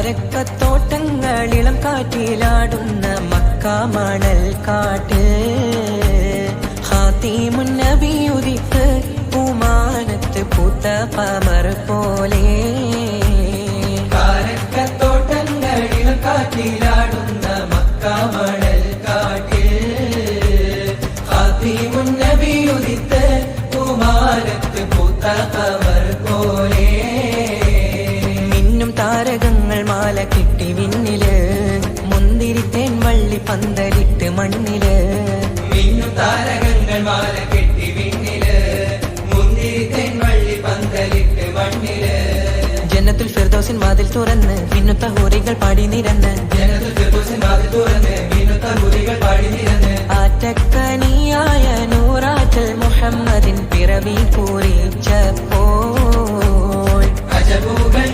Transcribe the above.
കാരക്കത്തോട്ടങ്ങളിളം കാറ്റിലാടുന്ന Mecca മണൽ കാട്ട് ഹാത്തിമുൻ നബി ഉദിത്ത് പൂമാനത്ത് പൂത്ത ഖമർ പോലെ കാരക്കത്തോട്ടങ്ങളിളം കാറ്റിലാടുന്ന മക്ക മണൽ കാട്ട് ഹാത്തിമുൻ നബി ഉദിത്ത് പൂമാനത്ത് പൂത്ത ഖമർ പോലെ താരകങ്ങൾ മാല കെട്ടി വിണ്ണില് മുന്തിരിത്തേൻ വള്ളി പന്തലിട്ട് മണ്ണില് മിന്നും താരകങ്ങൾ മാല കെട്ടി വിണ്ണില് മുന്തിരിത്തേൻ വള്ളി പന്തലിട്ട് മണ്ണില് ജന്നത്തുൽ ഫിർദൗസിൻ വാതിൽ തുറന്ന് മിന്നുത്ത ഹൂറികൾ പാടി നിരന്ന് ജന്നത്തുൽ ഫിർദൗസിൻ വാതിൽ തുറന്ന് മിന്നുത്ത ഹൂറികൾ പാടി നിരന്ന് ആറ്റക്കനിയായ നൂറാറ്റൽ മുഹമ്മദിൻ പിറവി പൂരിച്ചപ്പോൾ അജബുകൾ